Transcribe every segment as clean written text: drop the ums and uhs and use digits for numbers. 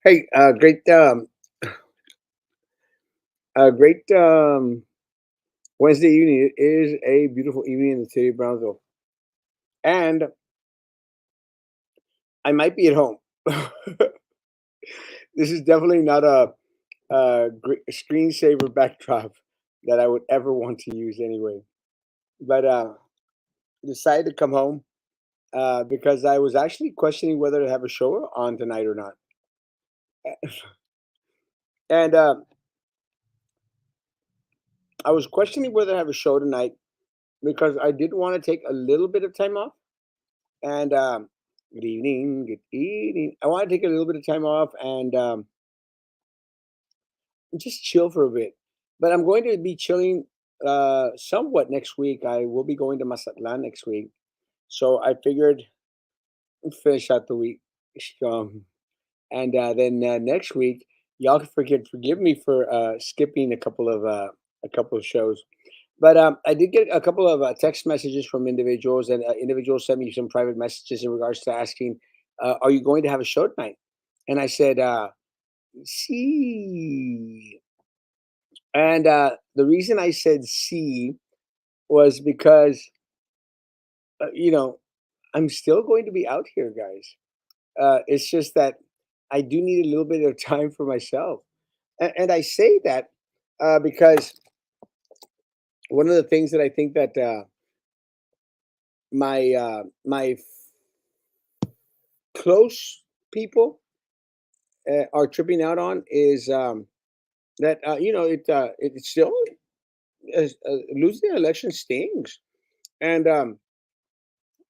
Hey, great Wednesday evening. It is a beautiful evening in the city of Brownsville, and I might be at home. This is definitely not a screensaver backdrop that I would ever want to use anyway. But decided to come home because I was actually questioning whether to have a show on tonight or not, and I was questioning whether to have a show tonight because I did want to take a little bit of time off. And good evening, good evening. I want to take a little bit of time off and just chill for a bit. But I'm going to be chilling somewhat next week. I will be going to Mazatlan next week, so I figured finish out the week strong. And then next week, y'all can forgive me for skipping a couple of shows. But I did get a couple of text messages from individuals, and individuals sent me some private messages in regards to asking, "Are you going to have a show tonight?" And I said, "See." And the reason I said "see" was because uh, you know I'm still going to be out here, guys. It's just that I do need a little bit of time for myself, and I say that because one of the things that I think that my close people are tripping out on is that it's still losing the election stings, and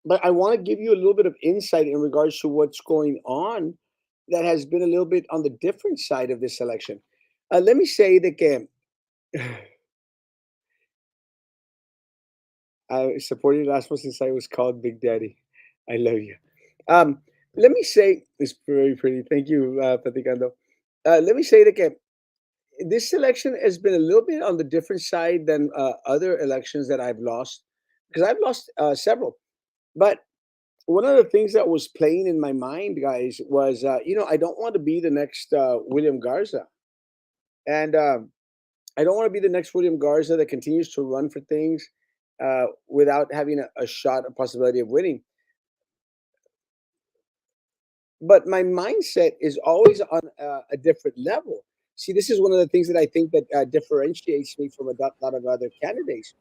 but I want to give you a little bit of insight in regards to what's going on that has been a little bit on the different side of this election. Let me say that I supported Erasmo since I was called Big Daddy. I love you. Um, Let me say it's very pretty. Thank you, Platicando. Let me say that this election has been a little bit on the different side than other elections that I've lost, because I've lost several. But one of the things that was playing in my mind, guys, was I don't want to be the next William Garza, and I don't want to be the next William Garza that continues to run for things without having a shot, a possibility of winning. But my mindset is always on a different level. See, this is one of the things that I think that differentiates me from a lot of other candidates,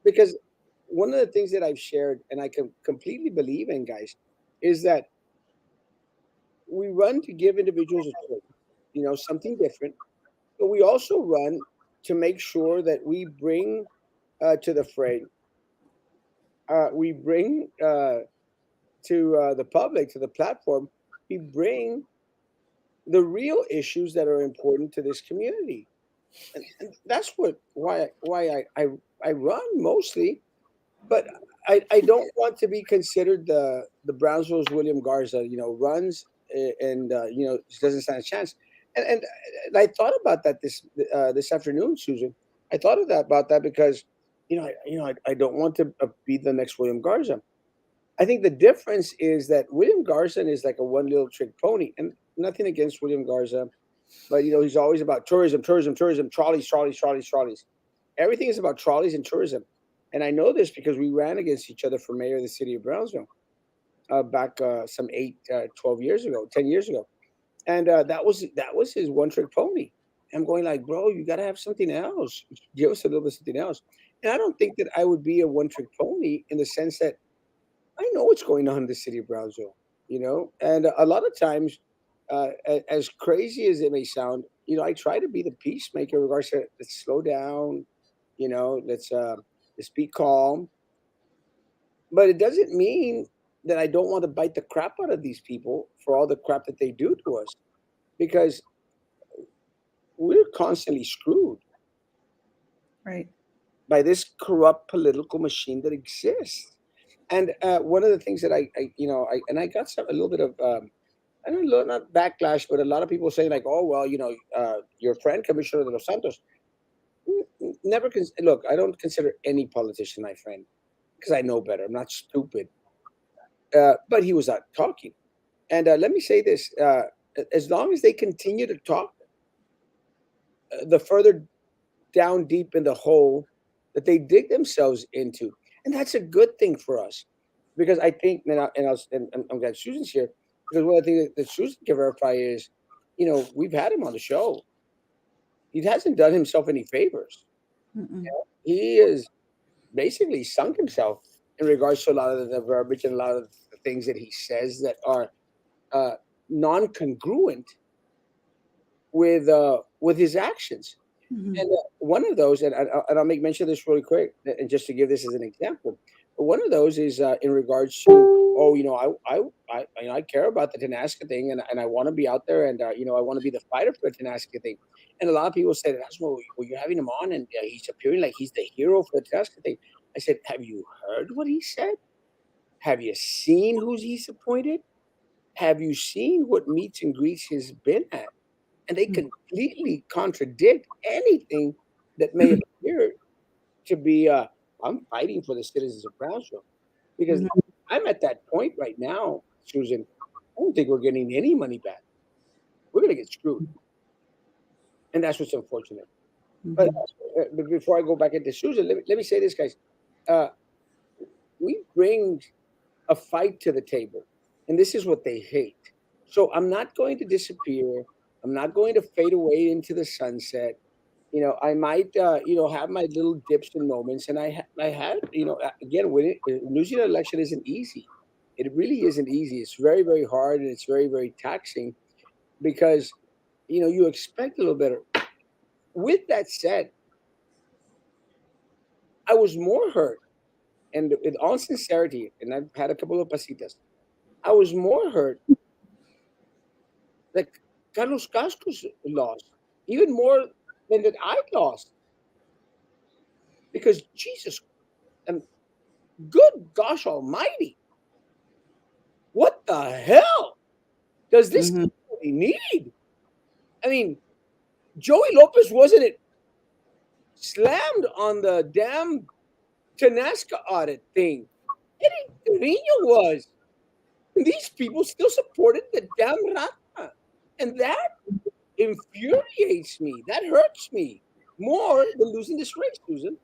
because one of the things that I've shared and I can completely believe in, guys, is that we run to give individuals a choice, something different, but we also run to make sure that we bring to the fray, we bring to the public, to the platform, we bring the real issues that are important to this community. And that's why I run mostly, but I don't want to be considered the Brownsville's William Garza, runs and just doesn't stand a chance. And I thought about that this afternoon, Susan. I thought of that about that because I don't want to be the next William Garza. I think the difference is that William Garza is like a one little trick pony, and nothing against William Garza, but he's always about tourism, tourism, tourism, trolleys, trolleys, trolleys, trolleys. Everything is about trolleys and tourism. And I know this because we ran against each other for mayor of the city of Brownsville back some 12 years ago, 10 years ago. And that was his one trick pony. I'm going like, bro, you got to have something else. Give us a little bit of something else. And I don't think that I would be a one trick pony in the sense that I know what's going on in the city of Brownsville, and a lot of times, as crazy as it may sound, I try to be the peacemaker in regards to let's slow down, let's be calm. But it doesn't mean that I don't want to bite the crap out of these people for all the crap that they do to us, because we're constantly screwed Right. by this corrupt political machine that exists. And one of the things that I got a little bit of I don't know, not backlash, but a lot of people saying like, "Oh well, your friend Commissioner de los Santos." Never look. I don't consider any politician my friend because I know better. I'm not stupid. But he was out talking, and let me say this. As long as they continue to talk, the further down deep in the hole that they dig themselves into, and that's a good thing for us, because I think, and I'm glad Susan's here, because one of the things that Susan can verify is, we've had him on the show. He hasn't done himself any favors. Mm-mm. He has basically sunk himself in regards to a lot of the verbiage and a lot of the things that he says that are uh, non-congruent with his actions. Mhm. And one of those, and I'll make mention of this really quick, and just to give this as an example, one of those is in regards to, oh, I care about the Tenasca thing, and I want to be out there, and I want to be the fighter for the Tenasca thing. And a lot of people said, that's well, you're having him on, and he's appearing like he's the hero for the Tenasca thing. I said, have you heard what he said? Have you seen who he's appointed? Have you seen what meets and greets he's been at? And they completely contradict anything that may appear to be I'm fighting for the citizens of Brownsville, because Mhm. I'm at that point right now, Susan. I don't think we're getting any money back. We're going to get screwed, and that's what's unfortunate. But, Mhm. but before I go back into Susan, let me say this, guys. Uh, we bring a fight to the table, and this is what they hate. So I'm not going to disappear. I'm not going to fade away into the sunset. I might, have my little dips and moments, and I had, again, losing an election isn't easy. It really isn't easy. It's very, very hard, and it's very, very taxing, because, you expect a little better. With that said, I was more hurt, and in all sincerity, and I've had a couple of pasitas. I was more hurt that Carlos Cascos lost, even more than that I lost, because Jesus, and good gosh Almighty, what the hell does this Mhm. really need? I mean, Joey Lopez wasn't it slammed on the damn Tanasca audit thing. Eddie Trevino was. And these people still supported the damn Rata. And that infuriates me. That hurts me more than losing this race, Susan.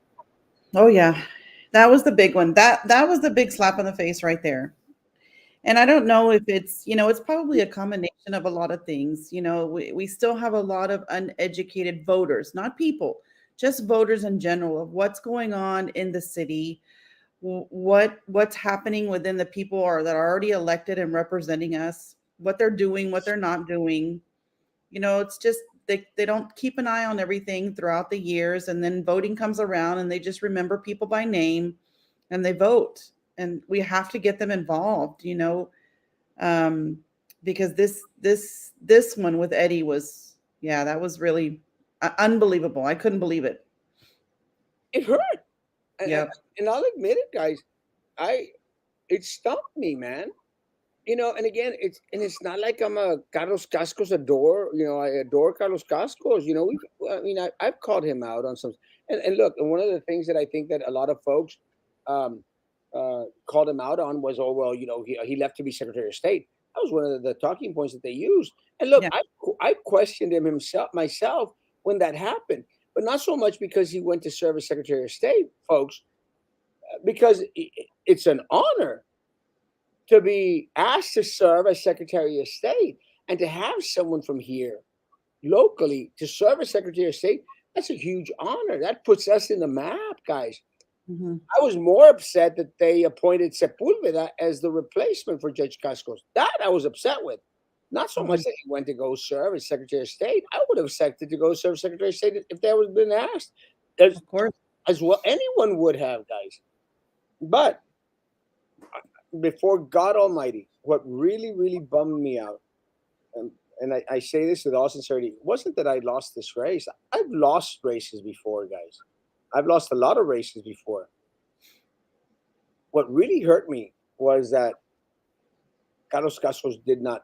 Oh yeah. That was the big one. That was the big slap in the face right there. And I don't know if it's probably a combination of a lot of things. We still have a lot of uneducated voters, not people, just voters in general of what's going on in the city, what's happening within the people that are already elected and representing us, what they're doing, what they're not doing. It's just they don't keep an eye on everything throughout the years, and then voting comes around and they just remember people by name and they vote. And we have to get them involved, um, because this one with Eddie was, yeah, that was really unbelievable. I couldn't believe it. It hurt. And, and, Yep. and I'll admit it, guys. I It stumped me, man. And again, it's not like I'm a Carlos Cascos adore. I adore Carlos Cascos. I've called him out on some. And look, and one of the things that I think that a lot of folks um, called him out on was, oh well, he left to be Secretary of State. That was one of the talking points that they used. And look, Yeah. I questioned him myself when that happened, but not so much because he went to serve as Secretary of State, folks, because it's an honor to be asked to serve as Secretary of State, and to have someone from here locally to serve as Secretary of State. That's a huge honor. That puts us in the map, guys. Hmm. I was more upset that they appointed Sepulveda as the replacement for Judge Cascos. That I was upset with. Not so much Hmm. that he went to go serve as Secretary of State. I would have accepted to go serve as Secretary of State if that was been asked, as, Of course. as well. Anyone would have, guys. But before God Almighty, what really, really bummed me out, and I say this with all sincerity, wasn't that I lost this race. I've lost races before, guys. I've lost a lot of races before. What really hurt me was that Carlos Castros did not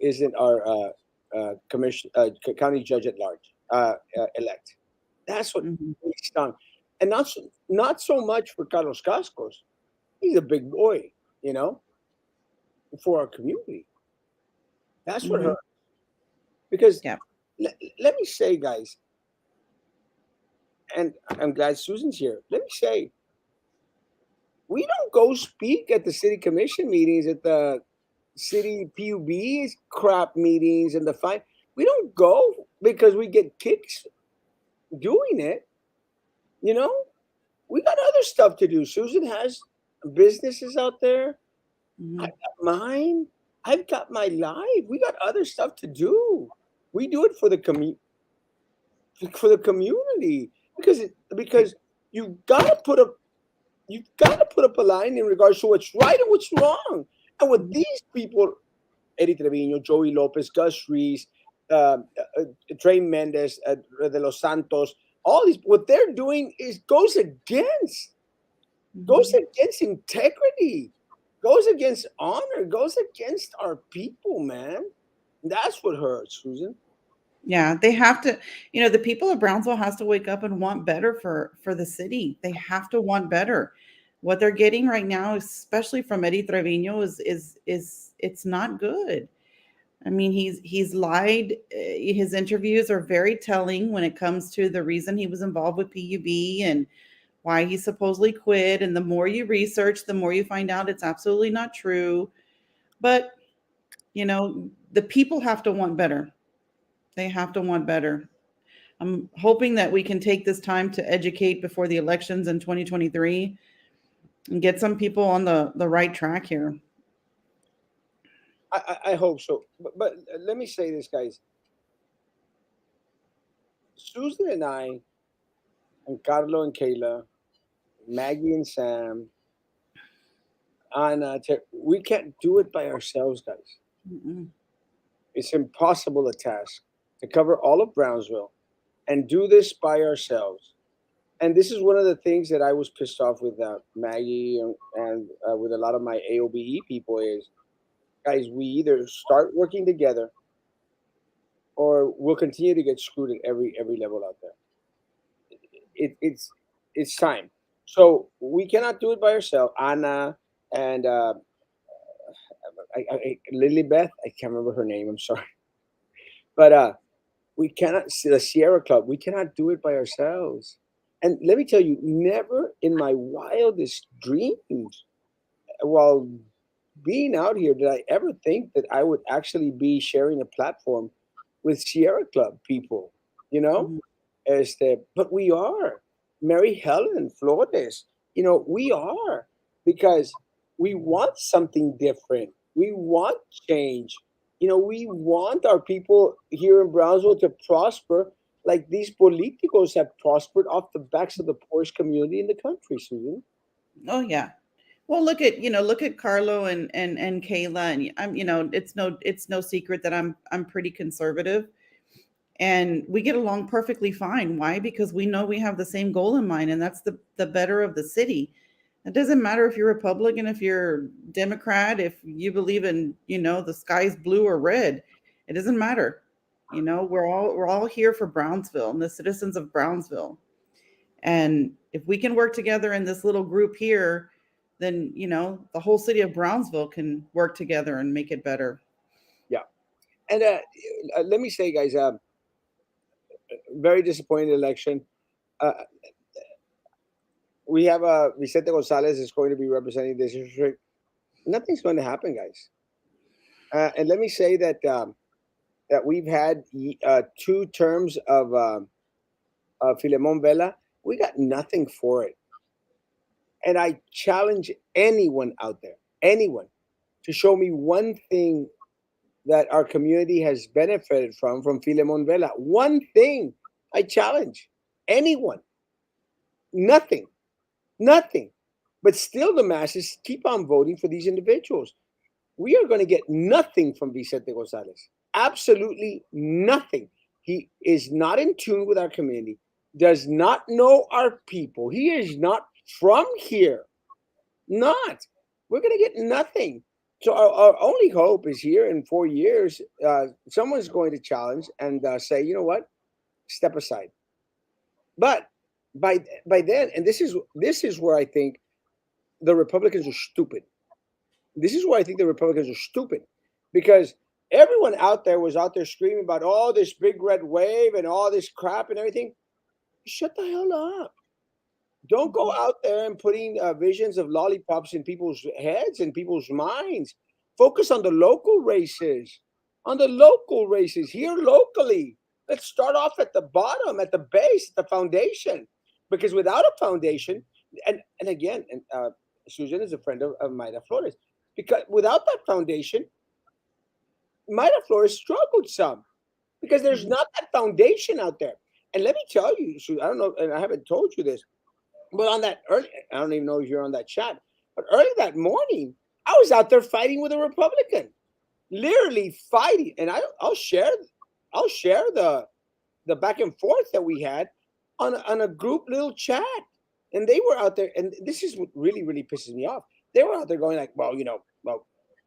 isn't our commission county judge at large elect. That's what Hmm. really stung, and not so much for Carlos Castros. He's a big boy, you know, for our community. That's what Hmm. hurt. Because Yeah. let me say, guys, and I'm glad Susan's here. Let me say, we don't go speak at the city commission meetings, at the city PUB's crap meetings, and the fine. We don't go because we get kicks doing it. You know, we got other stuff to do. Susan has businesses out there. I Hmm. got mine. I've got my life. We got other stuff to do. We do it for the community because you gotta put up you've got to put up a line in regards to what's right and what's wrong. And with these people, Eddie Trevino, Joey Lopez, Gus Reese, Trey Mendez, De Los Santos, all these, what they're doing is goes Hmm. against integrity, goes against honor, goes against our people, man. That's what hurts, Susan. Yeah, they have to, the people of Brownsville has to wake up and want better for the city. They have to want better. What they're getting right now, especially from Eddie Trevino, is it's not good. I mean, he's lied. His interviews are very telling when it comes to the reason he was involved with PUB and why he supposedly quit. And the more you research, the more you find out it's absolutely not true. But, the people have to want better. They have to want better. I'm hoping that we can take this time to educate before the elections in 2023 and get some people on the right track here. I hope so. But let me say this, guys. Susan and I, and Carlo and Kayla, Maggie and Sam, Anna, we can't do it by ourselves, guys. Mm-mm. It's impossible a task to cover all of Brownsville and do this by ourselves. And this is one of the things that I was pissed off with Maggie and with a lot of my AOBE people is, guys, we either start working together or we'll continue to get screwed at every level out there. It, it's time. So we cannot do it by ourselves. Anna and Lily Beth, I can't remember her name. I'm sorry, but we cannot. The Sierra Club, we cannot do it by ourselves. And let me tell you, never in my wildest dreams, while being out here, did I ever think that I would actually be sharing a platform with Sierra Club people. You know, Mhm. but we are. Mary Helen Flores, we are because we want something different. We want change. We want our people here in Brownsville to prosper like these politicos have prospered off the backs of the poorest community in the country, Susan. Oh yeah. Well, look at Carlo and Kayla, and it's no secret that I'm pretty conservative, and we get along perfectly fine. Why? Because we know we have the same goal in mind, and that's the better of the city. It doesn't matter if you're Republican, if you're Democrat, if you believe in, the sky's blue or red. It doesn't matter. We're all here for Brownsville and the citizens of Brownsville. And if we can work together in this little group here, then, the whole city of Brownsville can work together and make it better. Yeah. And let me say, guys, very disappointed election. Uh, we have Vicente Gonzalez is going to be representing this district. Nothing's going to happen, guys. And let me say that we've had 2 terms of Filemon Vela. We got nothing for it. And I challenge anyone out there, anyone, to show me one thing that our community has benefited from Filemon Vela. One thing. I challenge anyone. Nothing. Nothing. But still, the masses keep on voting for these individuals. We are going to get nothing from Vicente Gonzalez. Absolutely nothing. He is not in tune with our community, does not know our people. He is not from here. Not. We're going to get nothing. So our only hope is here in 4 years, someone's going to challenge and say, you know what, step aside. But by then, and this is where I think the Republicans are stupid. This is why I think the Republicans are stupid, because Everyone out there was out there screaming about all this big red wave and all this crap and everything. Shut the hell up. Don't go Mhm. out there and putting visions of lollipops in people's heads and people's minds. Focus on the local races, on the local races here locally. Let's start off at the bottom, at the base, at the foundation. Because without a foundation, and again, and Susan is a friend of Mayra Flores. Because without that foundation, Mayra Flores struggled some because there's Mhm. not that foundation out there. And let me tell you, Susan, I don't know, and I haven't told you this, but on that early, I don't even know if you're on that chat, but early that morning, I was out there fighting with a Republican, literally fighting. And I'll share the back and forth that we had on a group little chat. And they were out there, and this is what really pisses me off. They were out there going like, well,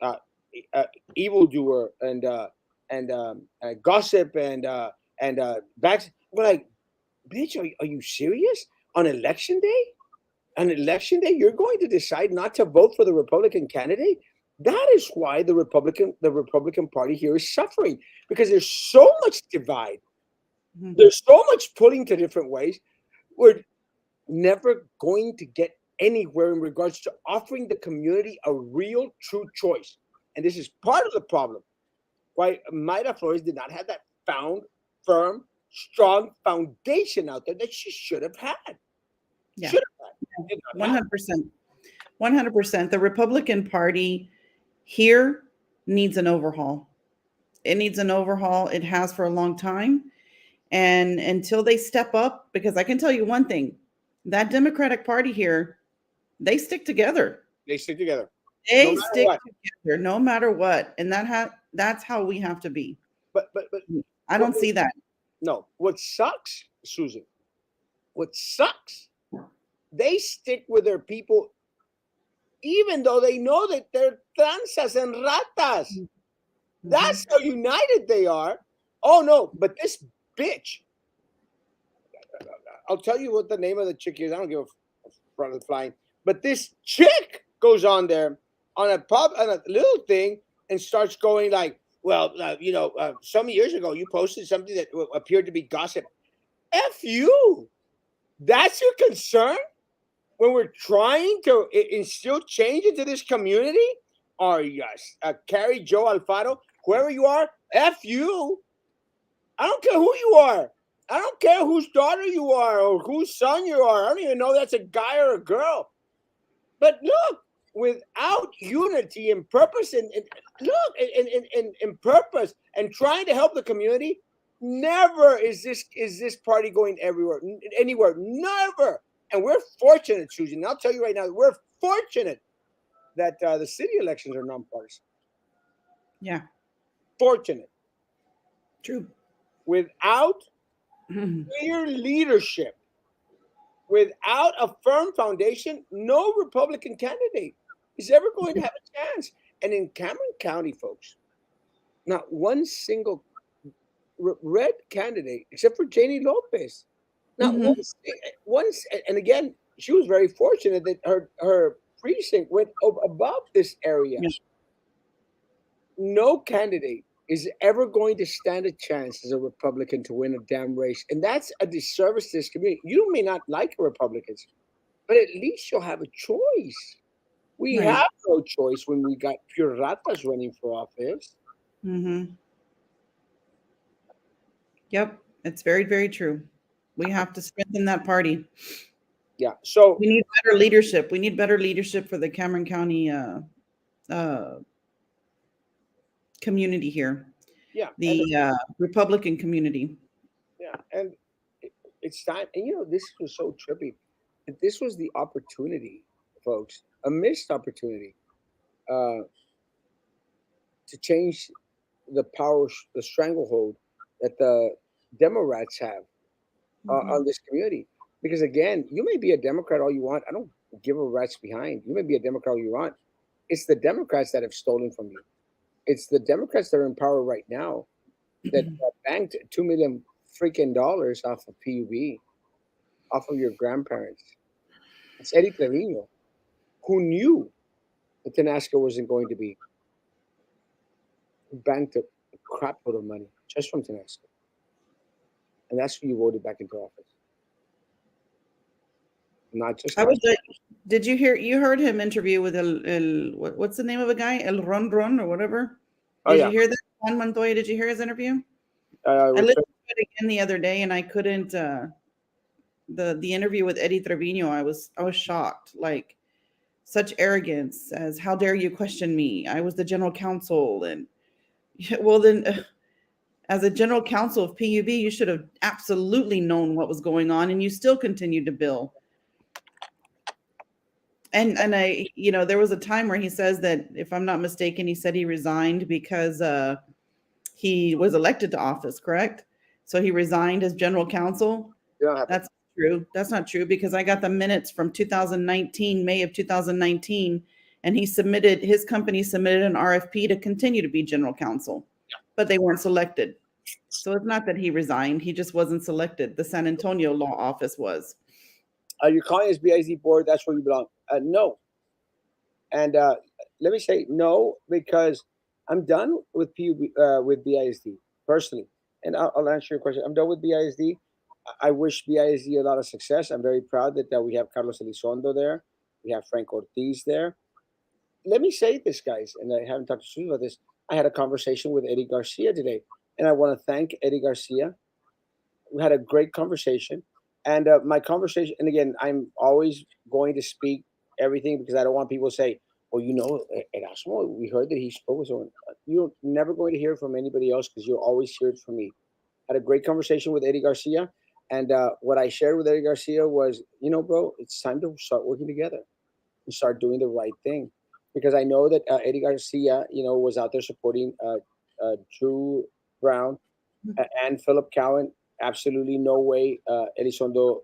uh, uh, evildoer and gossip and backs. We're like, bitch, are you serious? On election day? On election day, you're going to decide not to vote for the Republican candidate. That is why the Republican Party here is suffering because there's so much divide. Mhm. There's so much pulling to different ways. We're never going to get anywhere in regards to offering the community a real, true choice. And this is part of the problem why Mayra Flores did not have that firm, strong foundation out there that she should have had. Yeah, Should have had. Did not have. 100%. 100%. The Republican Party here needs an overhaul. It needs an overhaul. It has for a long time. And until they step up, because I can tell you one thing, that Democratic Party here, they stick together. They stick together, no They matter stick what. together no matter what. And that's how we have to be. But I what, don't see that. no, what sucks, Susan? What sucks? They stick with their people even though they know that they're tranzas and ratas. Mhm. That's how united they are. Oh no, but this bitch, I'll tell you what the name of the chick is. I don't give a front of the flying. But this chick goes on there on a little thing and starts going like, well, some years ago you posted something that appeared to be gossip. F you. That's your concern when we're trying to instill change into this community? Or yes, Carrie Joe Alfaro, whoever you are, F you. I don't care who you are. I don't care whose daughter you are or whose son you are. I don't even know that's a guy or a girl. But look, without unity and purpose and look and purpose and trying to help the community, never is this party going anywhere. Never. And we're fortunate, Susan. And I'll tell you right now, we're fortunate that the city elections are nonpartisan. Yeah, Fortunate. true. Without clear leadership, without a firm foundation, no Republican candidate is ever going to have a chance. And in Cameron County, folks, not one single red candidate, except for Janie Lopez, not Mhm. once. And again, she was very fortunate that her precinct went above this area. Yeah. No candidate is ever going to stand a chance as a Republican to win a damn race. And that's a disservice to this community. You may not like Republicans, but at least you'll have a choice. We Right. have no choice when we got pure ratas running for office. Mhm. Yep. It's very, very true. We have to strengthen that party. Yeah. So We need better leadership. We need better leadership for the Cameron County uh, community here, yeah, and the Republican community. yeah, and it's time. And this was so trippy. This was the opportunity, folks, a missed opportunity uh, to change the stranglehold that the Democrats have Mhm. on this community. Because again, you may be a Democrat all you want. I don't give a rat's behind. You may be a Democrat all you want. It's the Democrats that have stolen from you. It's the Democrats that are in power right now that banked 2 million freaking dollars off of PUB, off of your grandparents. It's Eddie Trevino, who knew that Tenasco wasn't going to be, who banked it. crap load of money just from Tenasco, and that's who you voted back into office, not just I was. us. Did you hear? You heard him interview with what's the name of the guy? El Ron Ron or whatever. Oh Did yeah, you hear that? Juan Montoya. Did you hear his interview? I with listened to it again the other day, and I couldn't. The interview with Eddie Trevino, I was shocked. Like such arrogance as how dare you question me? I was the general counsel, and well then. As a general counsel of PUB, you should have absolutely known what was going on, and you still continued to bill. And there was a time where he says that, if I'm not mistaken, he said he resigned because he was elected to office, correct? So he resigned as general counsel. you don't happen. That's true. That's not true because I got the minutes from 2019, May of 2019, and his company submitted an RFP to continue to be general counsel, but they weren't selected. So it's not that he resigned, he just wasn't selected. The San Antonio law office was. You're calling this BISD board. That's where you belong. No, and let me say no because I'm done with with BISD personally, and I'll answer your question. I'm done with BISD. I wish BISD a lot of success. I'm very proud that we have Carlos Elizondo there. We have Frank Ortiz there. Let me say this, guys, and I haven't talked to you about this. I had a conversation with Eddie Garcia today, and I want to thank Eddie Garcia. We had a great conversation, and my conversation. And again, I'm always going to speak everything because I don't want people to say, "Well, Erasmo, we heard that he spoke with someone." You're never going to hear from anybody else because you'll always hear it from me. Had a great conversation with Eddie Garcia, and what I shared with Eddie Garcia was, bro, it's time to start working together and start doing the right thing, because I know that Eddie Garcia, was out there supporting Drew Brown and Philip Cowan. Absolutely no way. Uh, Elizondo,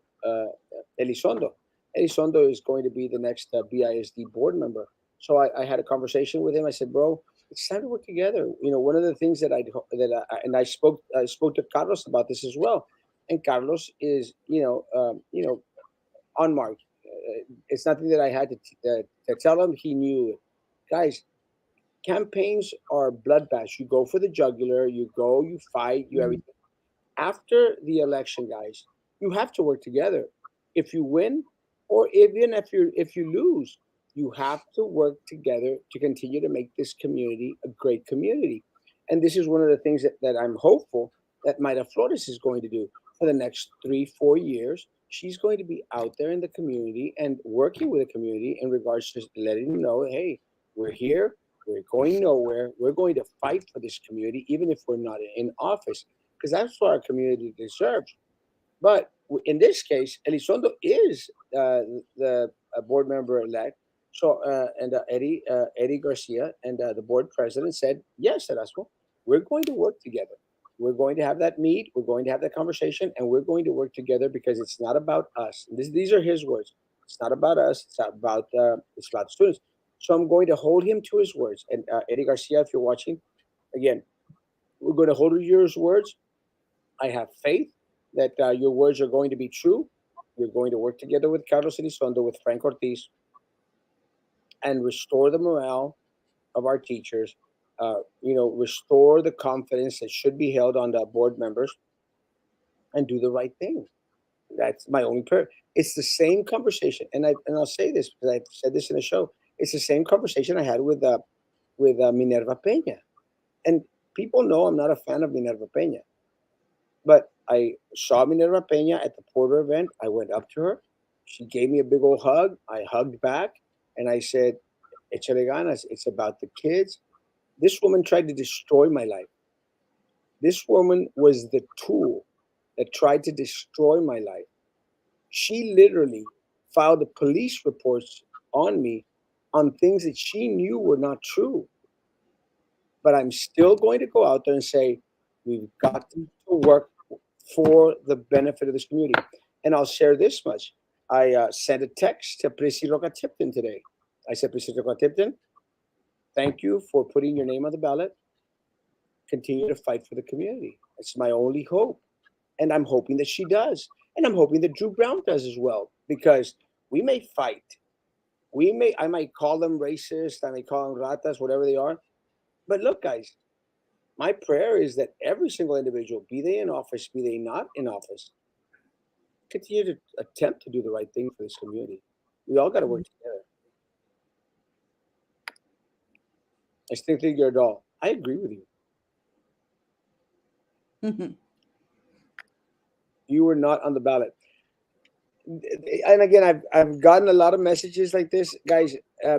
Elizondo is going to be the next BISD board member. So I had a conversation with him. I said, bro, it's time to work together. One of the things and I spoke to Carlos about this as well. And Carlos is, unmarked. It's nothing that I had to tell him. He knew it. Guys, campaigns are bloodbaths. You go for the jugular, you go, you fight, you Mhm. everything. After the election, guys, you have to work together. If you win, or even if you lose, you have to work together to continue to make this community a great community. And this is one of the things that I'm hopeful that Mayra Flores is going to do for the next 3-4 years. She's going to be out there in the community and working with the community in regards to letting them know, hey, we're here, we're going nowhere, we're going to fight for this community, even if we're not in office, because that's what our community deserves. But in this case, Elizondo is the board member elect. So and Eddie Garcia and the board president said, yes, Erasmo, we're going to work together. We're going to have that meet. We're going to have that conversation, and we're going to work together because it's not about us. These are his words. It's not about us. It's about students. So I'm going to hold him to his words. And Eddie Garcia, if you're watching, again, we're going to hold you to his words. I have faith that your words are going to be true. We're going to work together with Carlos Elizondo, with Frank Ortiz, and restore the morale of our teachers. Restore the confidence that should be held on the board members, and do the right thing. That's my only prayer. It's the same conversation, and I'll say this because I've said this in the show. It's the same conversation I had with Minerva Peña, and people know I'm not a fan of Minerva Peña. But I saw Minerva Peña at the Porter event. I went up to her. She gave me a big old hug. I hugged back and I said, Échale ganas. It's about the kids. This woman tried to destroy my life. This woman was the tool that tried to destroy my life. She literally filed the police reports on me on things that she knew were not true. But I'm still going to go out there and say, we've got to work for the benefit of this community. And I'll share this much. I sent a text to Prissy Roca Tipton today. I said, Prissy Roca Tipton, thank you for putting your name on the ballot. Continue to fight for the community. It's my only hope. And I'm hoping that she does. And I'm hoping that Drew Brown does as well, because we may fight. I might call them racist. I may call them ratas, whatever they are. But look, guys, My prayer is that every single individual, be they in office, be they not in office, continue to attempt to do the right thing for this community. We all got to work together. I still think you're a doll. I agree with you. Mhm. You were not on the ballot. And again, I've gotten a lot of messages like this, guys.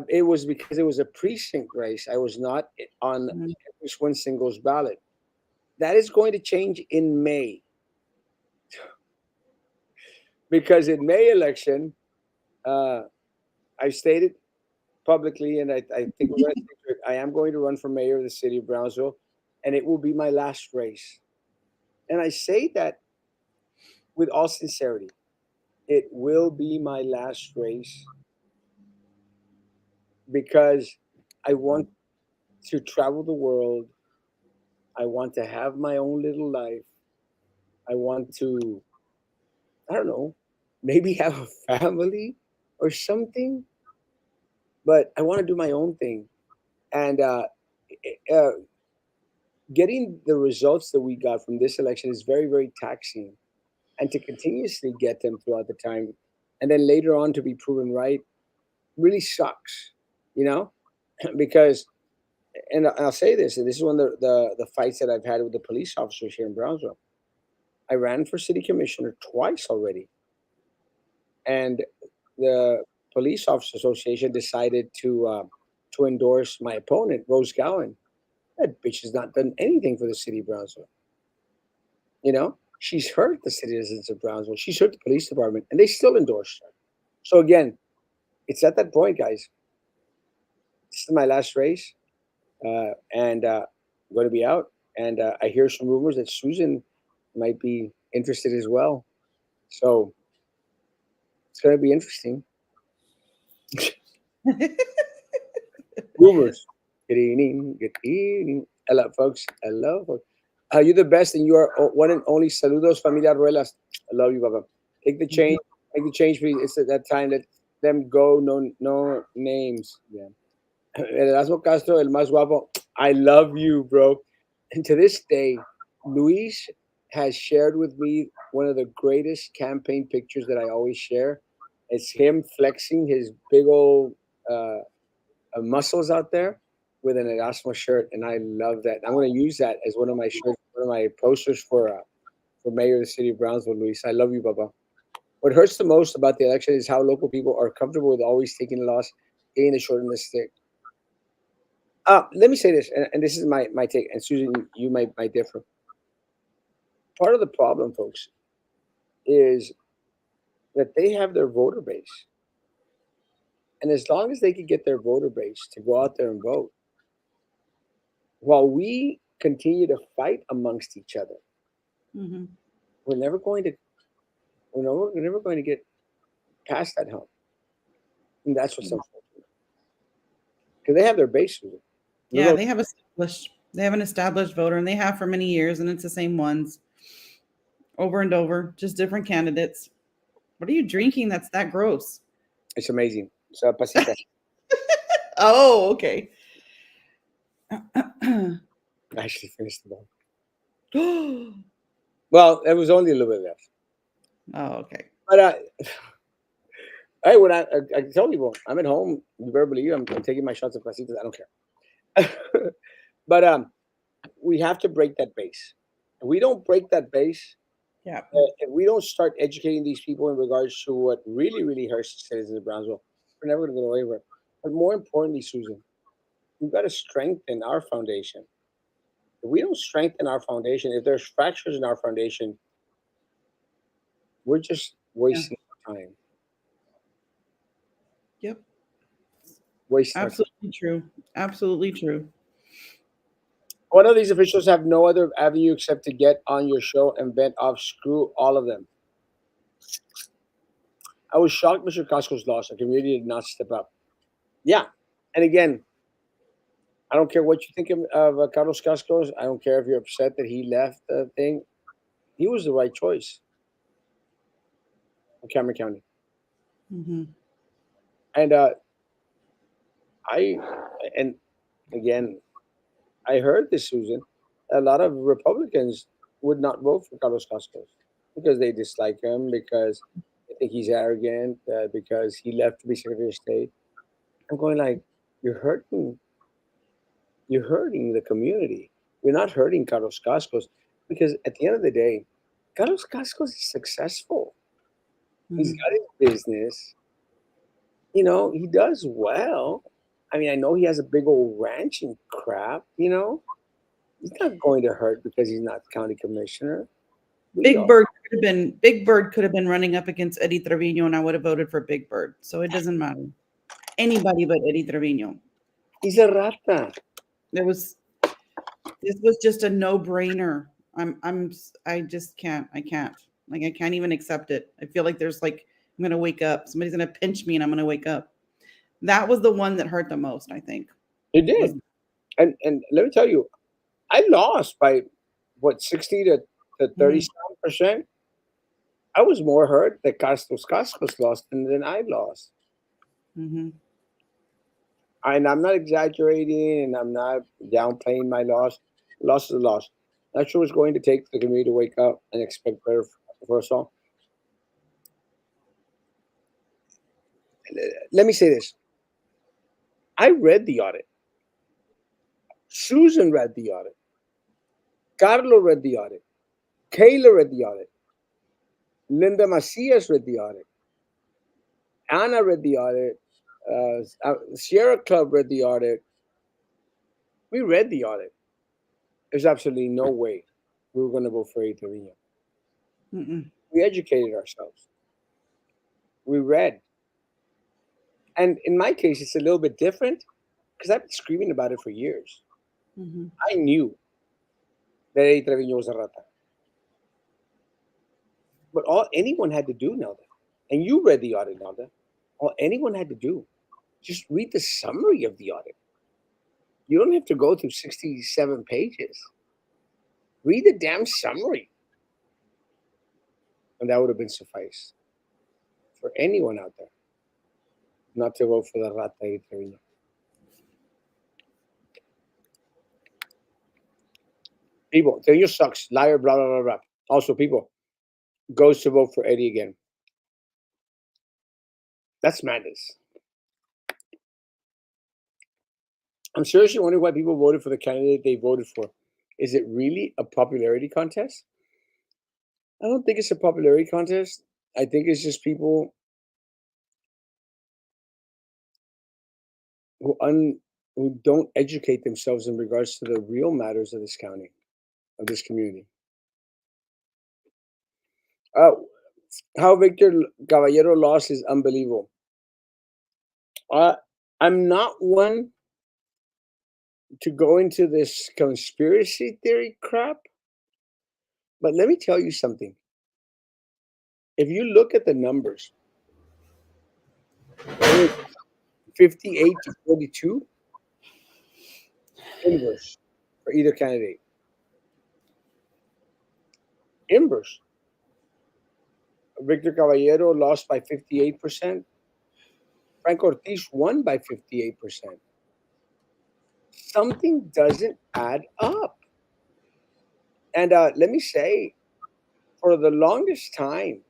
It was because it was a precinct race. I was not on Mhm. every one singles ballot. That is going to change in May because in May election, uh, I stated publicly, and I think we're going to stick to it. I am going to run for mayor of the city of Brownsville, and it will be my last race. And I say that with all sincerity. It will be my last race because I want to travel the world. I want to have my own little life. I want to, I don't know, maybe have a family or something, but I want to do my own thing. And uh, getting the results that we got from this election is very, very taxing. And to continuously get them throughout the time and then later on to be proven right really sucks, you know? Because, and I'll say this, and this is one of the fights that I've had with the police officers here in Brownsville. I ran for city commissioner twice already, and the police officer association decided to endorse my opponent, Rose Gowan. That bitch has not done anything for the city of Brownsville. You know, she's hurt the citizens of Brownsville. She's hurt the police department, and they still endorsed her. So again, it's at that point, guys. This is my last race, and I'm going to be out. And I hear some rumors that Susan might be interested as well. So it's going to be interesting. Rumors. Good evening. Good evening. Hello, folks. Hello, folks. You're the best, and you are one and only. Saludos, familia Ruelas. I love you, Baba. Take the change. Take the change, please. It's at that time. Let them go. No, no names. Yeah. Erasmo Castro, el más guapo. I love you, bro. And to this day, Luis has shared with me one of the greatest campaign pictures that I always share. It's him flexing his big old muscles out there with an Erasmo shirt, and I love that. I'm going to use that as one of my shirts, one of my posters for mayor of the city of Brownsville, Luis. I love you, Baba. What hurts the most about the election is how local people are comfortable with always taking the loss, getting the short and the stick. Let me say this, and this is my take, and Susan, you might differ. Part of the problem, folks, is that they have their voter base, and as long as they can get their voter base to go out there and vote, while we continue to fight amongst each other, Mhm. we're never going to, we're never going to get past that hump, and that's what's unfortunate because they have their base. Susan. They're Yeah, going, they have an established voter, and they have for many years, and it's the same ones over and over, just different candidates. What are you drinking? That's that gross. it's amazing. So, pasita. Oh, okay. I actually finished the ball. Oh, Well, it was only a little bit left, okay. but hey, when I tell people I'm at home, you better believe I'm taking my shots of pasitas. I don't care. But we have to break that base. If we don't break that base, Yeah. if we don't start educating these people in regards to what really, really hurts the citizens of Brownsville, we're never going to get away with it. But more importantly, Susan, we've got to strengthen our foundation. If we don't strengthen our foundation, if there's fractures in our foundation, we're just Yeah. wasting our time. Yep. Wasting our time. Absolutely true. Absolutely true. One of these officials have no other avenue except to get on your show and vent off. Screw all of them. I was shocked Mr. Costco's lost. The community did not step up. Yeah. And again, I don't care what you think of Carlos Cascos. I don't care if you're upset that he left the thing. He was the right choice in Cameron County. Hmm. And I, and again, I heard this, Susan. a lot of Republicans would not vote for Carlos Cascos because they dislike him, because they think he's arrogant, because he left to be Secretary of State. I'm going like, you're hurting, you're hurting the community. You're not hurting Carlos Cascos, because at the end of the day, Carlos Cascos is successful. He's Mhm. got his business. He does well. I mean, I know he has a big old ranch and crap. He's not going to hurt because he's not county commissioner. We are. Big Bird could have been running up against Eddie Trevino, and I would have voted for Big Bird. So it doesn't matter. Anybody but Eddie Trevino. He's a rata. There was This was just a no-brainer. I just can't. I can't. Like I can't even accept it. I feel like there's like I'm gonna wake up. Somebody's gonna pinch me and I'm gonna wake up. That was the one that hurt the most, I think. He Was did. And let me tell you, I lost by what, 60 to mhm, 37%. I was more hurt that Cascos lost than I lost. mhm, And I'm not exaggerating, and I'm not downplaying my loss. Loss is a loss. Not sure it's going to take the community to wake up and expect better for us all. Let me say this. I read the audit. Susan read the audit. Carlo read the audit. Kayla read the audit. Linda Macias read the audit. Anna read the audit. Sierra Club read the audit. We read the audit. There's absolutely no way we were going to vote for Trevino. mm-mm, We educated ourselves. We read. And in my case, it's a little bit different because I've been screaming about it for years. mhm. I knew that Eddie Trevino was a rata. But all anyone had to do, Nelda, and you read the audit, Nelda, all anyone had to do, just read the summary of the audit. You don't have to go through 67 pages. Read the damn summary, and that would have been suffice for anyone out there not to vote for the rata Eddie Trevino. People, Trevino sucks, liar, blah, blah, blah, blah. Also, people, goes to vote for Eddie again. That's madness. I'm seriously wondering why people voted for the candidate they voted for. Is it really a popularity contest? I don't think it's a popularity contest. I think it's just people who who don't educate themselves in regards to the real matters of this county, of this community. Uh, how Victor Caballero lost is unbelievable. Uh, I'm not one to go into this conspiracy theory crap, but let me tell you something. If you look at the numbers, what is it, 58 to 42 inverse for either candidate. Inverse. Victor Caballero lost by 58%. Frank Ortiz won by 58%. Something doesn't add up. And let me say, for the longest time,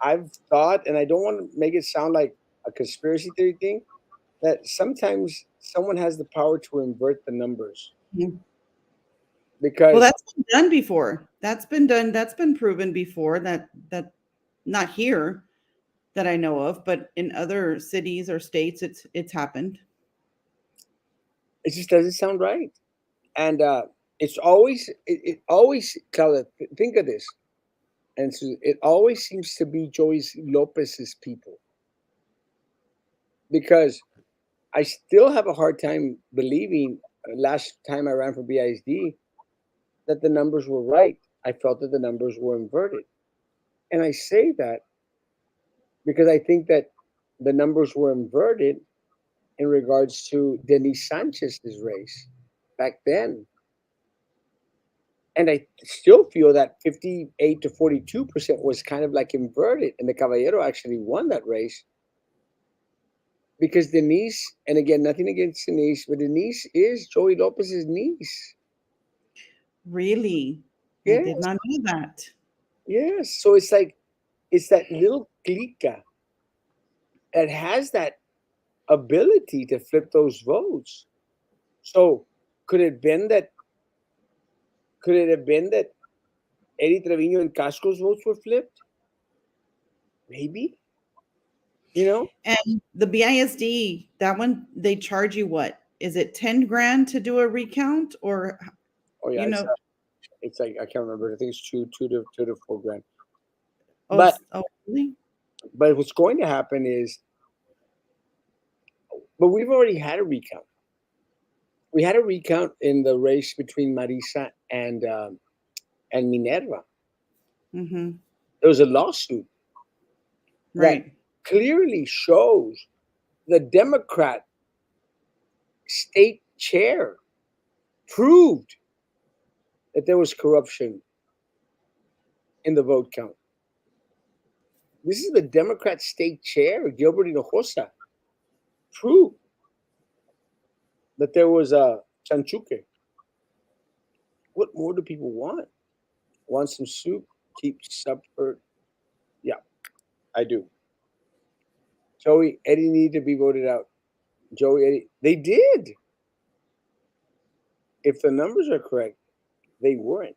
I've thought, and I don't want to make it sound like a conspiracy theory thing, that sometimes someone has the power to invert the numbers. Mhm. Well, Because that's been done before. That's been done. That's been proven before. That not here that I know of, but in other cities or states, it's happened. it just doesn't sound right. And it always, Claudia, think of this. And so it always seems to be Joyce Lopez's people, because I still have a hard time believing, last time I ran for BISD, that the numbers were right. I felt that the numbers were inverted. And I say that because I think that the numbers were inverted in regards to Denise Sanchez's race back then. And I still feel that 58 to 42% was kind of like inverted. And the Caballero actually won that race because Denise, and again, nothing against Denise, but Denise is Joey Lopez's niece. Really? I did Yes, not know that. yes. So it's like it's that little clica that has that ability to flip those votes. So could it been that could it have been that Eddie Trevino and Casco's votes were flipped? Maybe. You know? And the BISD, that one, they charge you what? Is it 10 grand to do a recount or, Oh yeah, you know, it's like I can't remember. I think it's two to 4 grand. oh, But oh, really? what's going to happen is, but we've already had a recount. We had a recount in the race between Marisa and Minerva. Mm-hmm. There was a lawsuit that Right. clearly shows the Democrat state chair proved that there was corruption in the vote count. This is the Democrat state chair, Gilbert Hinojosa, proved that there was a chanchuque. What more do people want? Want some soup? Keep supper. Yeah, I do. Joey, Eddie needed to be voted out. Joey, Eddie, they did. If the numbers are correct, they weren't.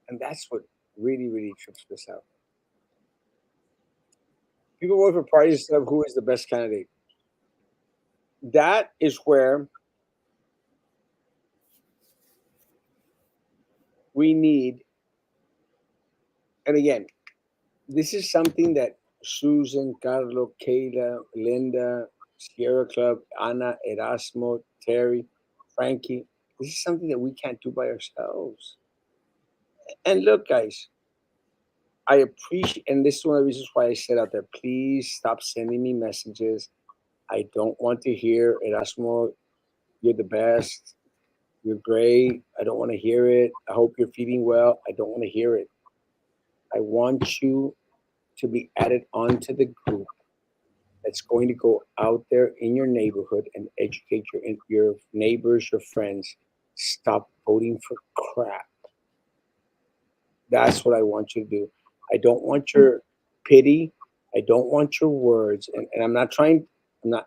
And that's what really, really trips us out. People vote for parties instead of who is the best candidate. That is where we need, and again, this is something that Susan, Carlo, Kayla, Linda, Sierra Club, Anna, Erasmo, Terry, Frankie, this is something that we can't do by ourselves. And look, guys, I appreciate, and this is one of the reasons why I said out there, please stop sending me messages. I don't want to hear Erasmo, you're the best. You're great. I don't want to hear it. I hope you're feeling well. I don't want to hear it. I want you to be added onto the group that's going to go out there in your neighborhood and educate your neighbors, your friends. Stop voting for crap. That's what I want you to do. I don't want your pity. I don't want your words. And I'm not trying, I'm not,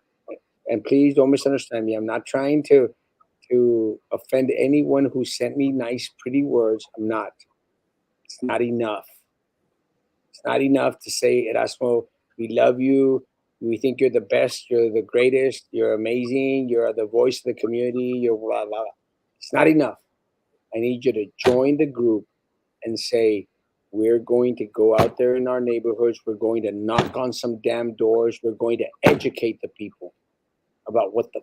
and please don't misunderstand me. I'm not trying to offend anyone who sent me nice, pretty words. I'm not. It's not enough. It's not enough to say, Erasmo, we love you. We think you're the best. You're the greatest. You're amazing. You're the voice of the community. You're blah, blah, blah. It's not enough. I need you to join the group and say, we're going to go out there in our neighborhoods. We're going to knock on some damn doors. We're going to educate the people about what the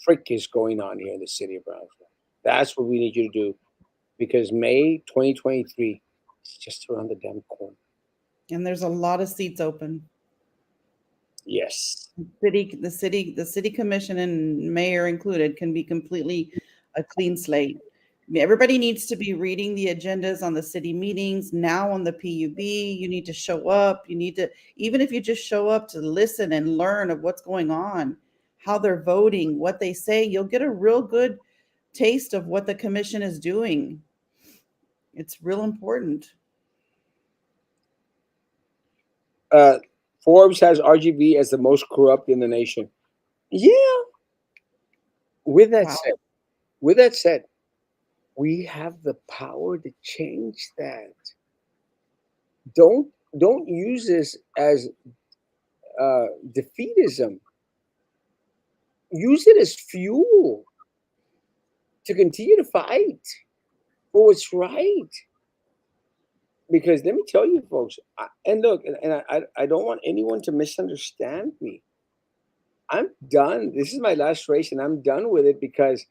frick is going on here in the city of Brownsville. That's what we need you to do because May 2023 is just around the damn corner. And there's a lot of seats open. Yes. The city commission and mayor included can be completely a clean slate. I mean, everybody needs to be reading the agendas on the city meetings now on the PUB. You need to show up. You need to, even if you just show up to listen and learn of what's going on, how they're voting, what they say, you'll get a real good taste of what the commission is doing. It's real important. Uh, Forbes has RGB as the most corrupt in the nation. Yeah. With that Wow. said, with that said, we have the power to change that. Don't use this as defeatism. Use it as fuel to continue to fight for what's right. Because let me tell you, folks, and look, and I don't want anyone to misunderstand me. I'm done. This is my last race, and I'm done with it because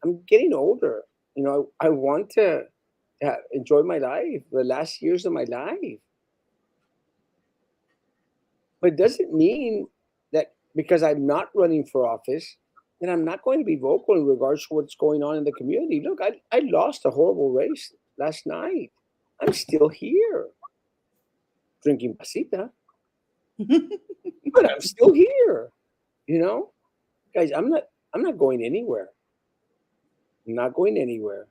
I'm getting older. I want to enjoy my life, the last years of my life. But it doesn't mean that because I'm not running for office, then I'm not going to be vocal in regards to what's going on in the community. Look, I lost a horrible race last night. I'm still here drinking pasita, but I'm still here. You know, guys, I'm not going anywhere. I'm not going anywhere.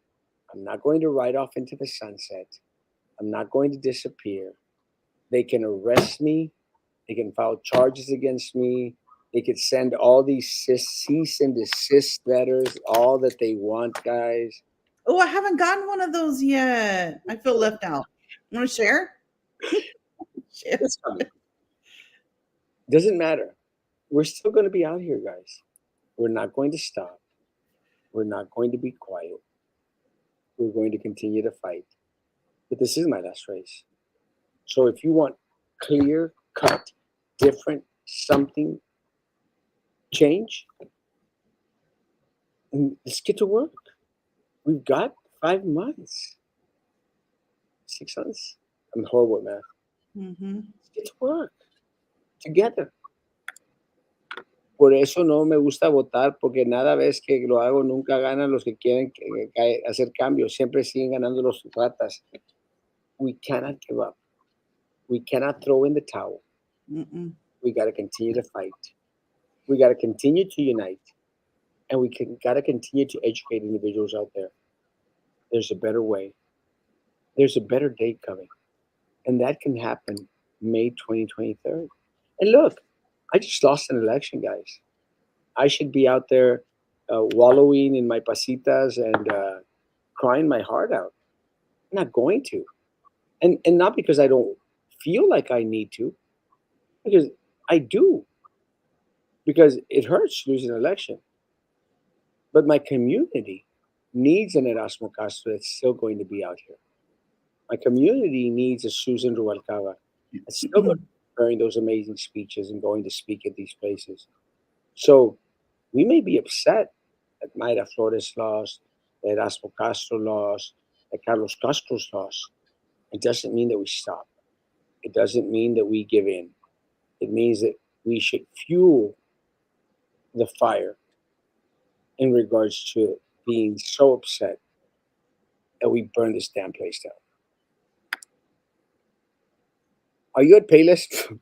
I'm not going to ride off into the sunset. I'm not going to disappear. They can arrest me. They can file charges against me. They could send all these cease and desist letters, all that they want, guys. Oh, I haven't gotten one of those yet. I feel left out. Want to share? Share. It's coming. Doesn't matter. We're still going to be out here, guys. We're not going to stop. We're not going to be quiet. We're going to continue to fight. But this is my last race. So if you want clear cut, different something change, let's get to work. We've got 5 months, 6 months. I'm horrible at math. Mm-hmm. Let's get to work together. Por eso no me gusta votar, porque nada vez que lo hago nunca ganan los que quieren hacer cambios, siempre siguen ganando los ratas. We cannot give up. We cannot throw in the towel. Mm-mm. We got to continue to fight. We got to continue to unite, and got to continue to educate individuals out there. There's a better way. There's a better day coming, and that can happen May 2023. And look, I just lost an election, guys. I should be out there wallowing in my pasitas and crying my heart out. I'm not going to, and not because I don't feel like I need to, because I do, because it hurts losing an election. But my community needs an Erasmo Castro that's still going to be out here. My community needs a Susan Rubalcaba that's still going to be preparing those amazing speeches and going to speak at these places. So we may be upset that Mayra Flores lost, that Erasmo Castro lost, that Carlos Castro's lost. It doesn't mean that we stop. It doesn't mean that we give in. It means that we should fuel the fire in regards to being so upset that we burn this damn place down. Are you at Paylist?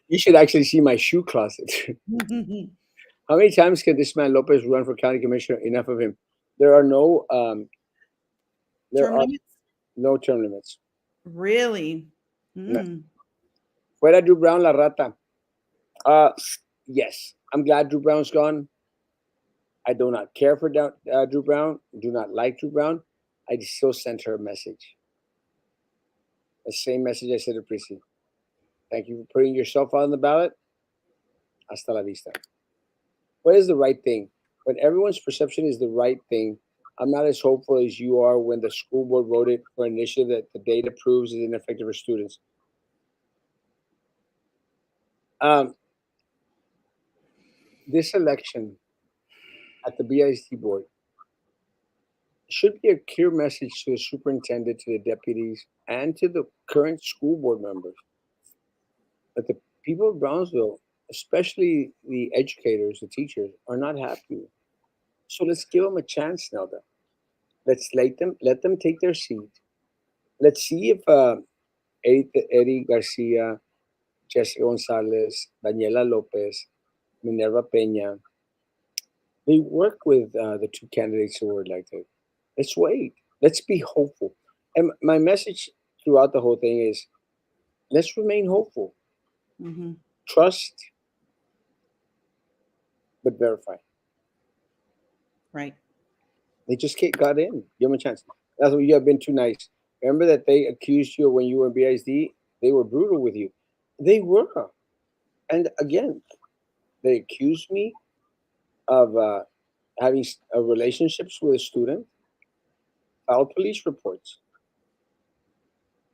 You should actually see my shoe closet. How many times can this man Lopez run for county commissioner? Enough of him. There are no there Term are limits? no term limits. Really? No. Mm. Fuera Drew Brown, la rata. Uh, yes, I'm glad Drew Brown's gone. I do not care for Drew Brown. Do not like Drew Brown. I still sent her a message. The same message I said to Prissy. Thank you for putting yourself on the ballot. Hasta la vista. What is the right thing? When everyone's perception is the right thing, I'm not as hopeful as you are when the school board voted for an initiative that the data proves is ineffective for students. Um, this election at the BISD board should be a clear message to the superintendent, to the deputies, and to the current school board members that the people of Brownsville, especially the educators, the teachers, are not happy. So let's give them a chance, Nelda. Let's let them take their seat. Let's see if Eddie Garcia, Jessica Gonzalez, Daniela Lopez, Minerva Peña, they work with the two candidates who were elected. Let's wait. Let's be hopeful. And my message throughout the whole thing is let's remain hopeful. Hmm. Trust, but verify. Right. They just got in. Give them a chance. That's what you have been too nice. Remember that they accused you when you were in BISD? They were brutal with you. They were. And again, they accused me of having relationships with a student, filed police reports.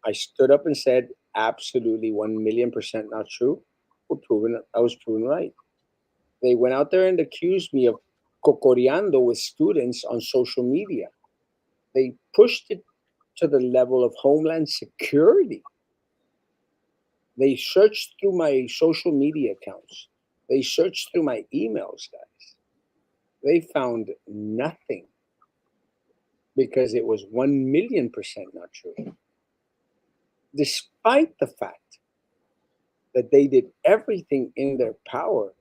I stood up and said, absolutely 1,000,000% not true. I was proven right. They went out there and accused me of cocoreando with students on social media. They pushed it to the level of Homeland Security. They searched through my social media accounts. They searched through my emails, guys. They found nothing because it was 1,000,000% not true. Despite the fact that they did everything in their power